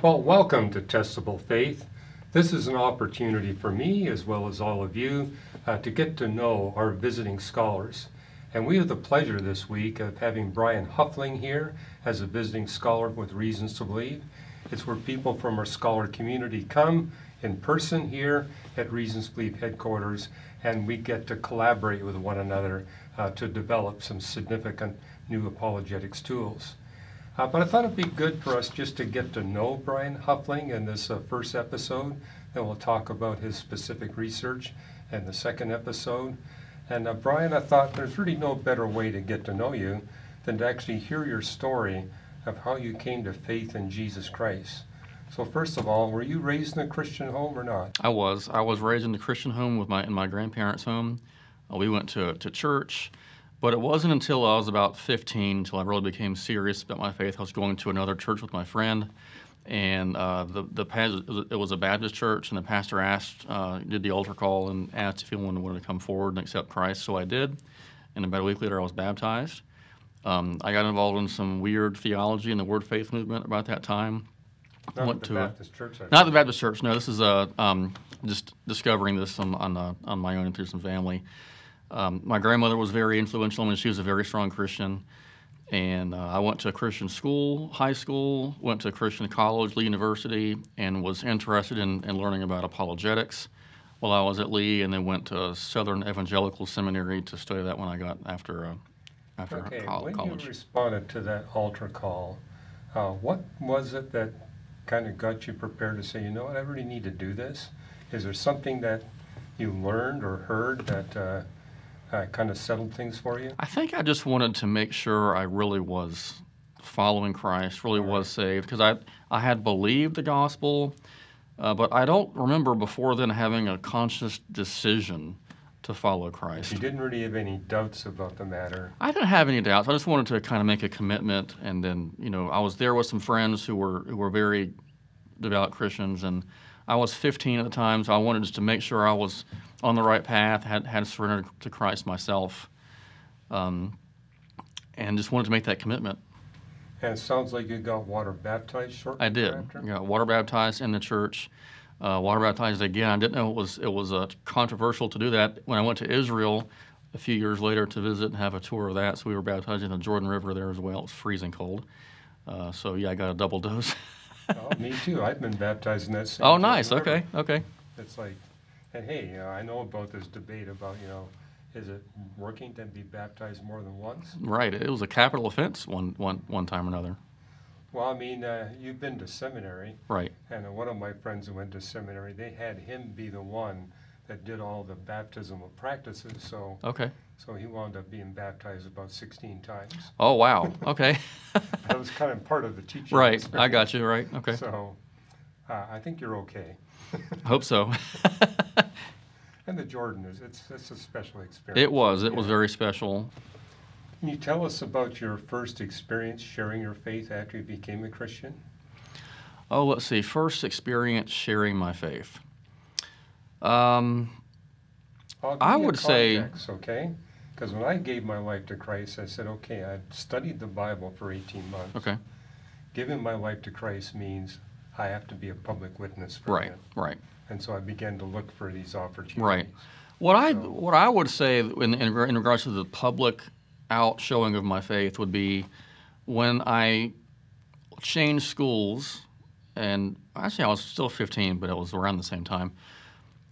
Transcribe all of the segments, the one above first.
Well, welcome to Testable Faith. This is an opportunity for me, as well as all of you, to get to know our visiting scholars. And we have the pleasure this week of having Brian Huffling here as a visiting scholar with Reasons to Believe. It's where people from our scholar community come in person here at Reasons to Believe headquarters, and we get to collaborate with one another to develop some significant new apologetics tools. But I thought it'd be good for us just to get to know Brian Huffling in this first episode. Then we'll talk about his specific research in the second episode. And Brian, I thought there's really no better way to get to know you than to actually hear your story of how you came to faith in Jesus Christ. So first of all, were you raised in a Christian home or not? I was raised in a Christian home in my grandparents' home. We went to church. But it wasn't until I was about 15 until I really became serious about my faith. I was going to another church with my friend, and it was a Baptist church, and the pastor did the altar call and asked if anyone wanted to come forward and accept Christ. So I did, and about a week later I was baptized. I got involved in some weird theology and the Word Faith movement about that time. Not the Baptist church. Not the Baptist church. No, this is just discovering this on my own and through some family. My grandmother was very influential. I mean, she was a very strong Christian. And I went to a Christian school, high school, went to a Christian college, Lee University, and was interested in learning about apologetics while I was at Lee, and then went to Southern Evangelical Seminary to study that when I got after college. When you responded to that altar call, what was it that kind of got you prepared to say, you know what, I really need to do this? Is there something that you learned or heard that kind of settled things for you? I think I just wanted to make sure I really was following Christ, really was saved, because I had believed the gospel, but I don't remember before then having a conscious decision to follow Christ. You didn't really have any doubts about the matter? I didn't have any doubts. I just wanted to kind of make a commitment, and then, I was there with some friends who were very devout Christians, and I was 15 at the time, so I wanted just to make sure I was on the right path, had surrendered to Christ myself, and just wanted to make that commitment. And it sounds like you got water baptized shortly I did. After? Yeah, water baptized in the church, water baptized again. I didn't know it was controversial to do that. When I went to Israel a few years later to visit and have a tour of that, so we were baptized in the Jordan River there as well. It was freezing cold. So yeah, I got a double dose. Oh, me too. I've been baptized in that same Oh, nice. Jordan River. Okay. It's like, and hey, I know about this debate about, is it working to be baptized more than once? Right. It was a capital offense one time or another. Well, I mean, you've been to seminary. Right. And one of my friends who went to seminary, they had him be the one that did all the baptismal practices. So he wound up being baptized about 16 times. Oh, wow. Okay. That was kind of part of the teaching. Right. experience. I got you. Right. Okay. So I think you're okay. Hope so. And the Jordan it's a special experience. It was very special. Can you tell us about your first experience sharing your faith after you became a Christian? Oh, let's see. First experience sharing my faith. I would say, okay? Because when I gave my life to Christ, I said, okay, I'd studied the Bible for 18 months. Okay. Giving my life to Christ means I have to be a public witness for Him. Right. And so I began to look for these opportunities. Right. What I would say in regards to the public out showing of my faith would be when I changed schools, and actually I was still 15, but it was around the same time.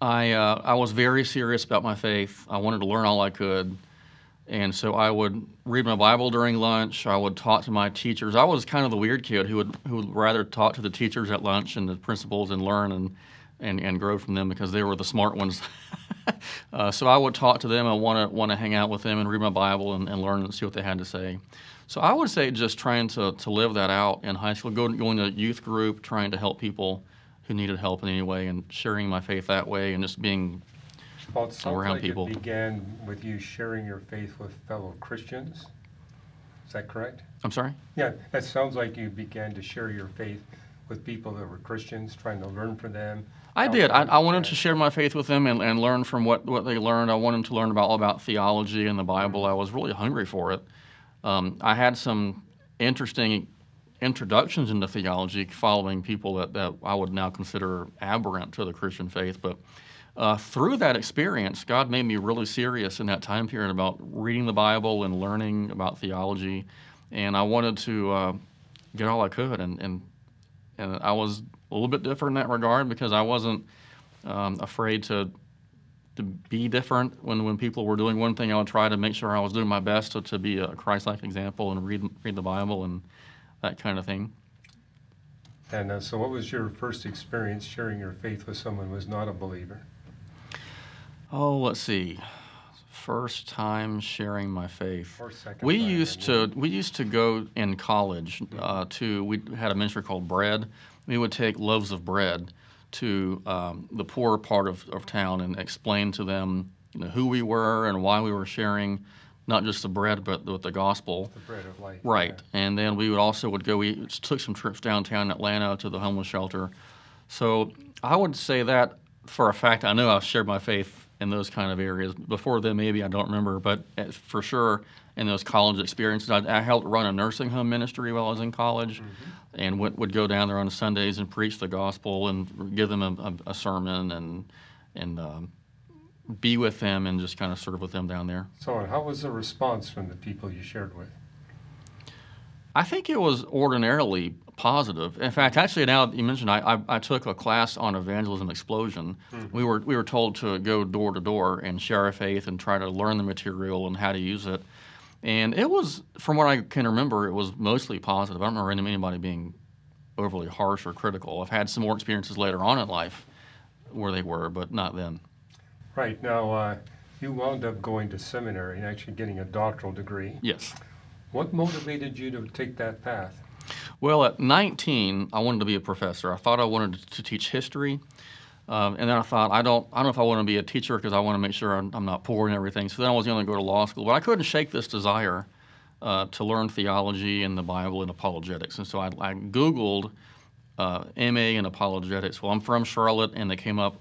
I was very serious about my faith. I wanted to learn all I could, and so I would read my Bible during lunch. I would talk to my teachers. I was kind of the weird kid who would rather talk to the teachers at lunch and the principals and learn and grow from them because they were the smart ones. So I would talk to them. I want to hang out with them and read my Bible and learn and see what they had to say. So I would say just trying to live that out in high school, going to a youth group, trying to help people who needed help in any way, and sharing my faith that way, and just being around people. It began with you sharing your faith with fellow Christians. Is that correct? I'm sorry? Yeah, that sounds like you began to share your faith with people that were Christians, trying to learn from them. I did. I wanted to share my faith with them and learn from what they learned. I wanted to learn all about theology and the Bible. I was really hungry for it. I had some interesting introductions into theology following people that I would now consider aberrant to the Christian faith. But through that experience, God made me really serious in that time period about reading the Bible and learning about theology. And I wanted to get all I could. And I was a little bit different in that regard because I wasn't afraid to be different. When people were doing one thing, I would try to make sure I was doing my best to be a Christ-like example and read the Bible and that kind of thing. And so what was your first experience sharing your faith with someone who was not a believer? Oh, let's see. First time sharing my faith. Or second We time, used to go in college we had a ministry called Bread. We would take loaves of bread to the poorer part of town and explain to them, who we were and why we were sharing not just the bread but the gospel. The bread of life. Right. Yeah. And then we took some trips downtown Atlanta to the homeless shelter. So I would say that for a fact, I know I've shared my faith in those kind of areas. Before then, maybe I don't remember, but for sure in those college experiences, I helped run a nursing home ministry while I was in college, and would go down there on Sundays and preach the gospel and give them a sermon and be with them and just kind of serve with them down there. So how was the response from the people you shared with? I think it was ordinarily positive. In fact, actually, now that you mentioned, I took a class on evangelism explosion. We were told to go door to door and share our faith and try to learn the material and how to use it. And it was, from what I can remember, it was mostly positive. I don't remember anybody being overly harsh or critical. I've had some more experiences later on in life where they were, but not then. Right. Now, you wound up going to seminary and actually getting a doctoral degree. Yes. What motivated you to take that path? Well, at 19, I wanted to be a professor. I thought I wanted to teach history. And then I thought, I don't know if I want to be a teacher because I want to make sure I'm not poor and everything. So then I was going to go to law school. But I couldn't shake this desire to learn theology and the Bible and apologetics. And so I Googled MA in apologetics. Well, I'm from Charlotte, and they came up.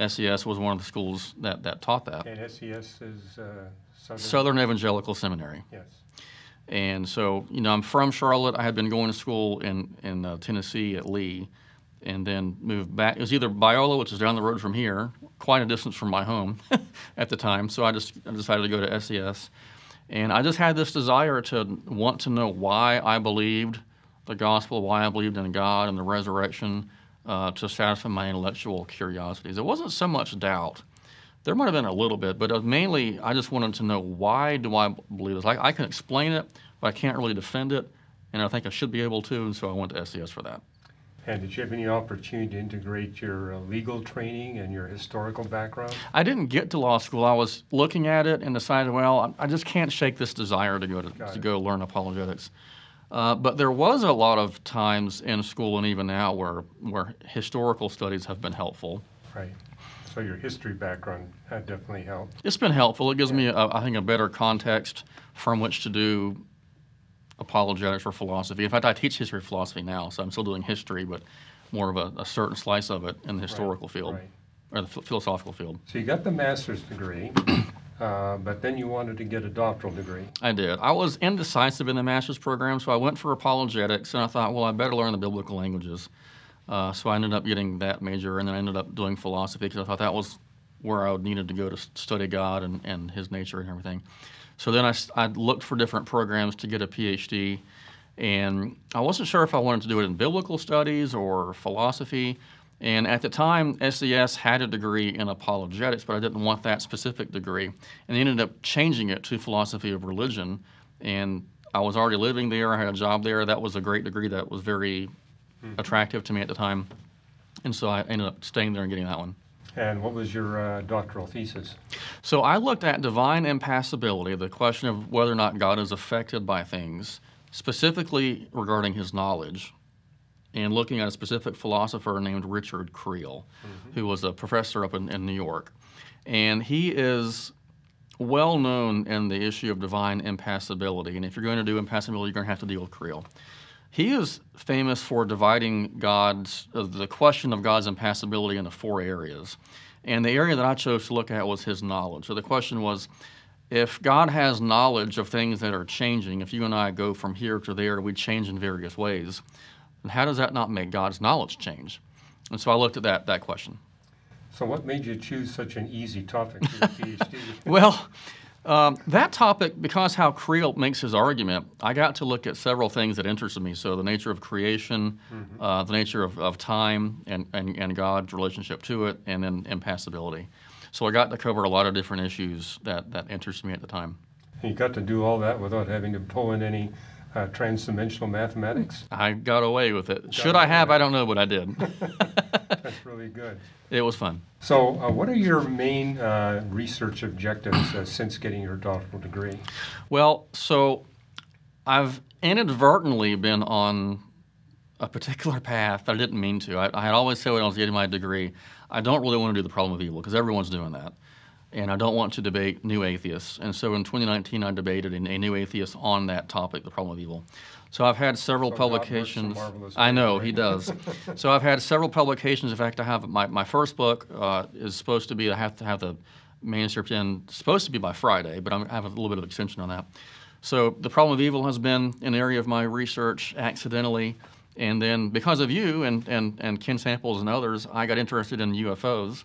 SES was one of the schools that taught that. And SES is Southern Evangelical Seminary. Yes. And so, I'm from Charlotte. I had been going to school in Tennessee at Lee, and then moved back. It was either Biola, which is down the road from here, quite a distance from my home at the time. So I decided to go to SES. And I just had this desire to want to know why I believed the gospel, why I believed in God and the resurrection, to satisfy my intellectual curiosities. It wasn't so much doubt. There might have been a little bit, but mainly I just wanted to know, why do I believe this? I can explain it, but I can't really defend it, and I think I should be able to, and so I went to SES for that. And did you have any opportunity to integrate your legal training and your historical background? I didn't get to law school. I was looking at it and decided, well, I just can't shake this desire to go learn apologetics. But there was a lot of times in school and even now where historical studies have been helpful. Right. So your history background had definitely helped. It's been helpful. It gives me, I think, a better context from which to do apologetics or philosophy. In fact, I teach history of philosophy now, so I'm still doing history, but more of a certain slice of it in the historical field, or the philosophical field. So you got the master's degree, but then you wanted to get a doctoral degree. I did. I was indecisive in the master's program, so I went for apologetics, and I thought, well, I better learn the biblical languages. So I ended up getting that major, and then I ended up doing philosophy because I thought that was where I needed to go to study God and His nature and everything. So then I looked for different programs to get a PhD, and I wasn't sure if I wanted to do it in biblical studies or philosophy. And at the time, SES had a degree in apologetics, but I didn't want that specific degree. And they ended up changing it to philosophy of religion. And I was already living there. I had a job there. That was a great degree that was very attractive to me at the time. And so I ended up staying there and getting that one. And what was your doctoral thesis? So I looked at divine impassibility, the question of whether or not God is affected by things, specifically regarding His knowledge, and looking at a specific philosopher named Richard Creel, who was a professor up in New York. And he is well known in the issue of divine impassibility. And if you're going to do impassibility, you're going to have to deal with Creel. He is famous for dividing the question of God's impassibility into 4 areas. And the area that I chose to look at was His knowledge. So the question was, if God has knowledge of things that are changing, if you and I go from here to there, we change in various ways, then how does that not make God's knowledge change? And so I looked at that question. So what made you choose such an easy topic for your PhD? Well, that topic, because how Creel makes his argument, I got to look at several things that interested me. So the nature of creation, the nature of time and God's relationship to it, and then impassibility. So I got to cover a lot of different issues that interested me at the time. You got to do all that without having to pull in any trans-dimensional mathematics? I got away with it. Should I have? I don't know, but I did. That's really good. It was fun. So what are your main research objectives since getting your doctoral degree? Well, so I've inadvertently been on a particular path that I didn't mean to. I had always said when I was getting my degree, I don't really want to do the problem of evil because everyone's doing that. And I don't want to debate new atheists. And so in 2019, I debated a new atheist on that topic, the problem of evil. So I've had several publications. I know, he does. So I've had several publications. In fact, I have my first book is supposed to be, I have to have the manuscript in, supposed to be by Friday, but I have a little bit of extension on that. So the problem of evil has been an area of my research accidentally. And then because of you and Ken Samples and others, I got interested in UFOs.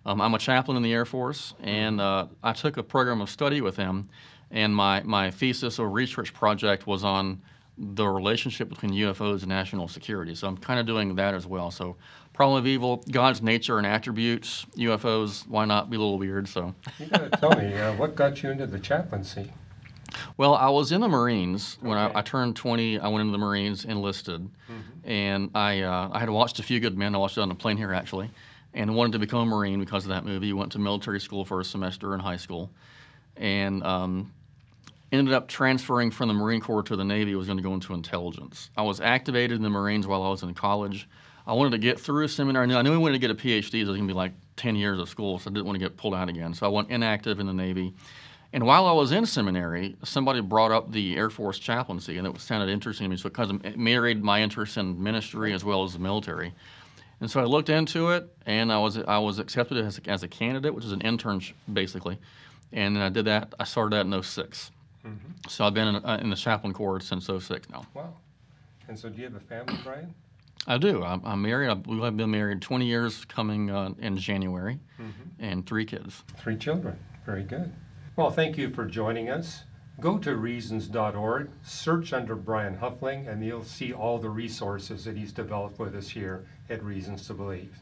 I'm a chaplain in the Air Force, and I took a program of study with him, and my thesis or research project was on the relationship between UFOs and national security. So I'm kind of doing that as well. So problem of evil, God's nature and attributes, UFOs, why not be a little weird? So you got to tell me, what got you into the chaplaincy? Well, I was in the Marines. When I turned 20, I went into the Marines, enlisted, and I had watched A Few Good Men. I watched it on a plane here, actually, and wanted to become a Marine because of that movie. Went to military school for a semester in high school, and ended up transferring from the Marine Corps to the Navy. I was going to go into intelligence. I was activated in the Marines while I was in college. I wanted to get through a seminary. I knew I wanted to get a PhD. So it was going to be like 10 years of school, so I didn't want to get pulled out again. So I went inactive in the Navy. And while I was in seminary, somebody brought up the Air Force chaplaincy, and it sounded interesting to me, so because it married my interest in ministry as well as the military. And so I looked into it, and I was accepted as a candidate, which is an internship, basically. And then I did that. I started that in 06. So I've been in the chaplain corps since 06 now. Wow. And so do you have a family, Brian? I do. I'm married. I've been married 20 years coming in January, and 3 kids. 3 children. Very good. Well, thank you for joining us. Go to reasons.org, search under Brian Huffling, and you'll see all the resources that he's developed with us here at Reasons to Believe.